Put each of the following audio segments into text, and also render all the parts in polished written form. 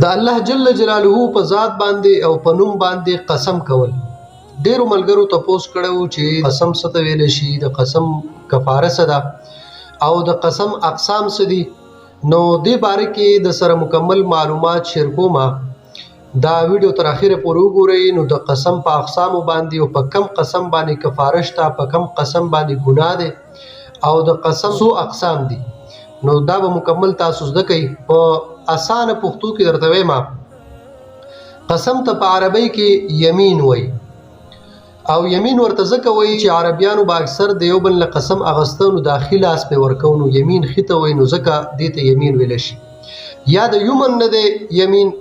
د الله جل جلاله په ذات باندې او په نوم باندې قسم کول. ډیرو ملګرو تپوس کړو چې قسم څه ته ویل شي، د قسم کفاره څه ده او د قسم اقسام څه دي. نو دې باره کې د سره مکمل معلومات شیر کوم. دا ویډیو تر اخره پورې وګورئ. نو د قسم په اقسام باندې او په کم قسم باندې کفاره شته، په کم قسم باندې ګناه ده او د قسم څو اقسام دي. نو دا به مکمل تاسو زده کوئ. په اسانه پښتو کې درته وایم، قسم ته په عربی کې یمین وایي او یمین ورته ځکه وایي چې عربیانو به اکثر د یو بل نه قسم اخیسته نو داخلي لاس پې ورکوو، نو یمین ښي ته وایي، نو ځکه دې ته یمین ویلی شي. یا د یمن نه دی یمین،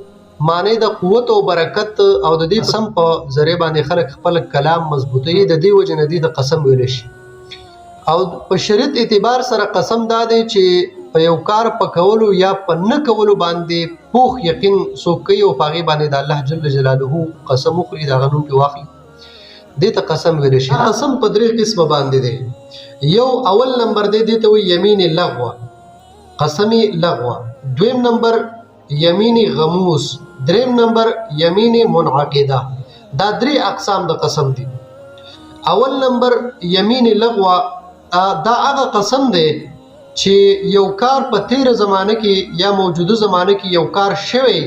معنی د قوت او برکت او د دې قسم په ذریعه باندې خلک خپل کلام مضبوطوي، د دې وجې نه دې د قسم ویلی شي. او په شریعت اعتبار سره قسم دا دی چې په یو کار په کولو یا په نه کولو باندې پوخ یقین څوک کوي او په هغې باندې د الله جل جلاله قسم وخوري، د هغه نوم پرې واخلي، دې ته قسم ویلی شي. قسم په درې قسمه باندې دی. یو اول نمبر دی، دې ته وایي یمین لغوه، قسم لغوه. دویم نمبر یمین غموس. دریم نمبر یمین منعقده. دا درې اقسام د قسم دي. اول نمبر یمین لغوه، دا هغه قسم دی چې یو کار په تیره زمانه کې یا موجوده زمانه کې یو کار شوی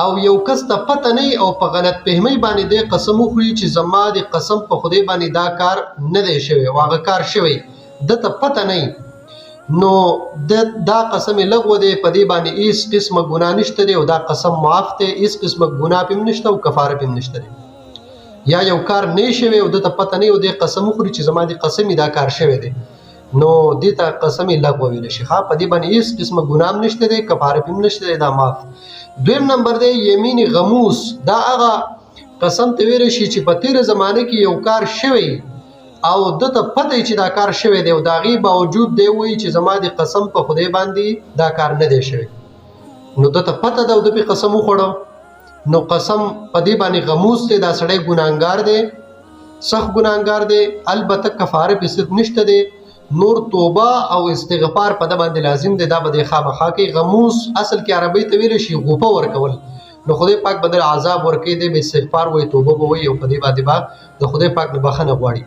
او یو کس ته پته نه او په غلط فهمۍ باندې دی قسم وخوري چې زما د قسم په خدای باندې دا کار نه دی شوی او هغه کار شوی ده ته پته نه، نو دا قسم لغوه دی. په دې باندې هیڅ قسمه ګناه نشته دی او دا قسم معاف دی، هیڅ قسمه ګناه پې هم نشته او کفاره پې هم نشته دی. یا یو کار نه شوی او ده ته پته نه او دی قسم وخوري چې زما د قسم دا کار شوی دی، نو دې ته قسم لغوه ویلی شي. په دې باندې هیڅ قسمه ګناه هم نشته دی، کفاره پې هم نشته دی، دا معاف. دویم نمبر دی یمین غموس. دا هغه قسم ته ویلی شي چې په تیره زمانه کې یو کار شوی او ده ته پته چې دا کار شوی دی او د هغې باوجود دی وایي چې زما د قسم په خدای باندې دا کار نه دی شوی، نو ده ته پته ده او ده پې قسم وخوړه، نو قسم په دې باندې غموس دی. دا سړی ګناهګار دی، سخت ګناهګار دی، البته کفاره پې صرف نشته دی، نور توبه او استغفار په ده باندې لازم دی. دا به دی خامخا کوي. غموس اصل کې عربۍ ته ویلی شي غوپه ورکول، نو خدای پاک به در عذاب ورکوي، دی به استغفار وایي، توبه به وایي او په دې باندې به د خدای پاک نه بخښنه غواړي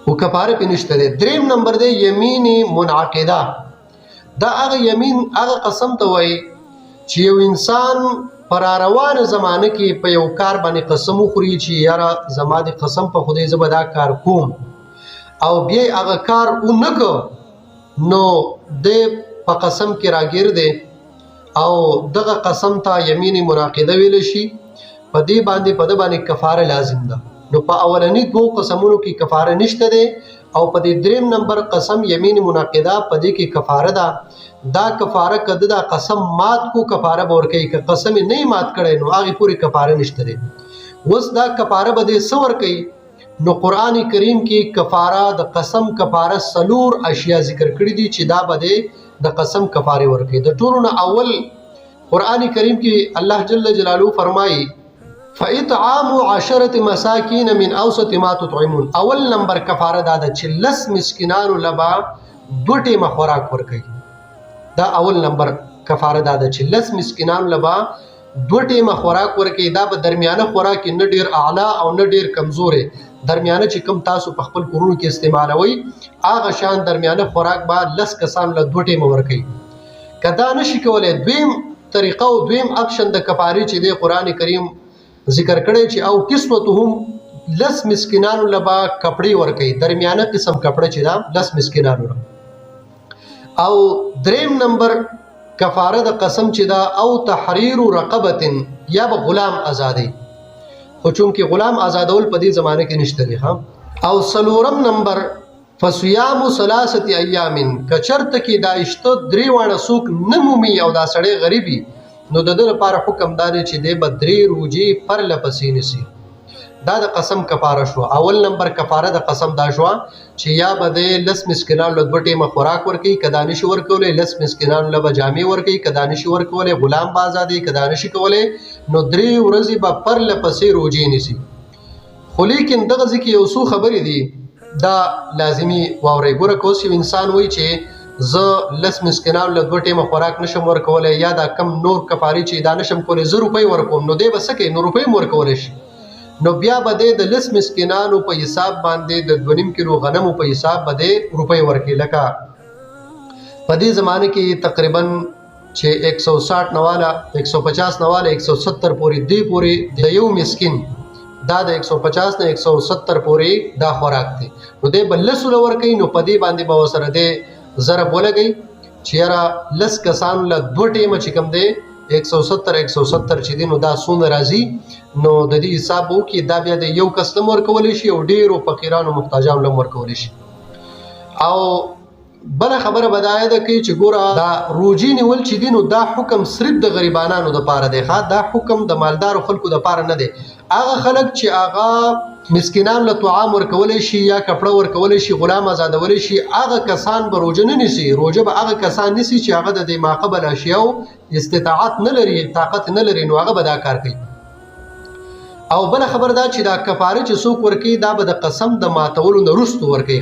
خو کفاره پې نشته دی. دریم نمبر دی یمین منعقده. دا هغه یمین هغه قسم ته وایي چې یو انسان په راروانه زمانه کې په یو کار باندې قسم وخوري چې یاره زما د قسم په خدای زه به دا کار کوم او بیا هغه کار ونه که، نو دی په قسم کې راګیر دی او دغه قسم ته یمین منعقده ویلی شي. په دې باندې په ده باندې کفاره لازم ده. نو په اولني دوو قسمونو کې کفاره نشته دی او په دې دریم نمبر قسم یمین منعقده په دې کې کفاره ده. دا کفاره که ده دا قسم مات کو کفاره به ورکوي، که قسم یې نه مات کړی نو هغې پورې کفاره نشته دی. اوس دا کفاره به دې څه ورکوي؟ نو قرآن کریم کې کفاره د قسم کفاره څلور اشیا ذکر کړي دي چې دا به د قسم کفاره ورکوي. د ټولو نه اول قرآن کریم کې الله جل جلاله فرمایي فاطعام 10 مساکین من اوسط ما تطعمون. اول نمبر کفاره دا ده چې 10 مسکینانو لبا 2 ټیمه خوراک ورکوي. دا اول نمبر کفاره دا ده چې 10 مسکینانو لبا 2 ټیمه خوراک ورکوي. دا به درمیانه خوراک نه ډیر اعلی او نه ډیر کمزوری، درمیانه چې کوم تاسو په خپل کورونو کې استعمالوئ هغه شان درمیانه خوراک به 10 کسانو له 2 ټیمه ورکوي. که دا نشي کولی، دویم طریقه او دویم اپشن د کفارې چې دی قرآن کریم ذکر کړی چې او کسوتهم 10 مسکینانو لبا کپړې ورکوي، درمیانه قسم کپړه چې دا 10 مسکینانو له. او دریم نمبر کفاره د قسم چې دا او تحریر رقبه، یا به غلام آزادی، خو چونکې غلام آزادول په دې زمانه کې نشته دی. او څلورم نمبر فصیام 3 ایام. که چرته کې دا اشته 3 واړه څوک نه مومي او دا سړی غریبي، نو د ده لپاره حکم دا دی چې دی به 3 روژې پرله پسې نیسي. دا د قسم کفاره شو. اول نمبر کفاره د قسم دا شوه چې یا به دی 10 مسکینانو له 2 ټیمه خوراک ورکوي، که دا نشي ورکولی 10 مسکینانو له به جامې ورکوي، که دا نشي ورکولی غلام به ازادوي، که دا نشي کولی نو 3 ورځې به پرله پسې روژې نیسي. خو لیکن دغه ځای کې یو څو خبرې دي دا لازمي واورئ. ګوره که اوس یو انسان وایي چې زه 10 مسکینانو له 2 ټیمه خوراک نشم ورکولی یا دا کم نور کفاري چې دا نشم کولی 100 روپۍ ورکوم، نو دی به څه کوي؟ نو روپۍ م ورکولی شي. نو بیا به دی د 10 مسکینانو په حساب باندې د 2.5 کیلو غنمو په حساب به دی روپۍ ورکوي. لکه په دې زمانه کې تقریبا چې 160 نواله 150 نواله 170 پورې دی پورې د یو مسکین دا د 150 نه 170 پورې دا خوراک دی. نو دی به 10 ورکوي، نو په دې باندې به ورسره دی ضرب ولګئ چې یاره 10 کسانو له 2 ټیمه چې کوم دی 170 چې دی نو دا څومره راځي. نو د دې حساب وکړي دا بیا د یو کس له ورکولی شي او ډېرو فقیرانو محتاجانو له ورکولی شي. او بله خبره به دا ده کوي چې ګوره دا روجې نیول چې دي نو دا حکم صرف د غریبانانو دپاره دی، دا حکم د مالدارو خلکو دپاره نه دی. هغه خلک چې هغه مسکینان له طعام ورکولی شي یا کپړه ورکولی شي، غلام آزادولی شي، هغه کسان به روژه نه نیسي. روژه به هغه کسان نیسي چې هغه د دې ماقبل اشیاو استطاعت نه لري، طاقت نه لري، نو هغه به دا کار کوي. او بله خبر دا چې دا کفاره چې څوک ورکوي دا به د قسم د ماتولو نه وروسته ورکوي.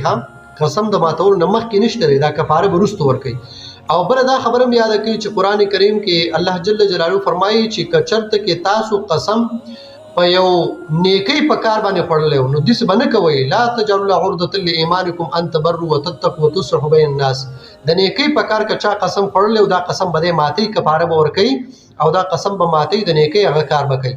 قسم د ماتولو نه مخکې نشته دی، دا کفاره به وروسته ورکوي. او بله دا خبره هم یاده کوي چې قرآن کریم کې الله جل جلاله فرمایي چې که چرته کې تاسو قسم په یو نیکۍ په کار باندې خوړلی نو داسې به نه کوئ. لا تجعلوا عرضة لایمانکم ان تبروا وتتقوا وتصلحوا بین الناس. د نیکۍ په کار که چا قسم خوړلی او دا قسم به دی ماتوي، کفاره به ورکوي او دا قسم به ماتوي، د نیکۍ هغه کار به کوي.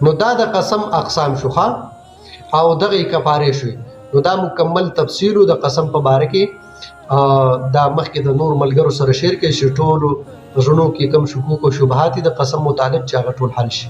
نو دا د قسم اقسام شو او دغه کفارې شوې. نو دا مکمل تفصیل د قسم په باره کې دا مخکې د نور ملګرو سره شیر کې چې ټولو زړونو کې کم شکوک او شبهات د قسم متعلق چې هغه ټول حل شي.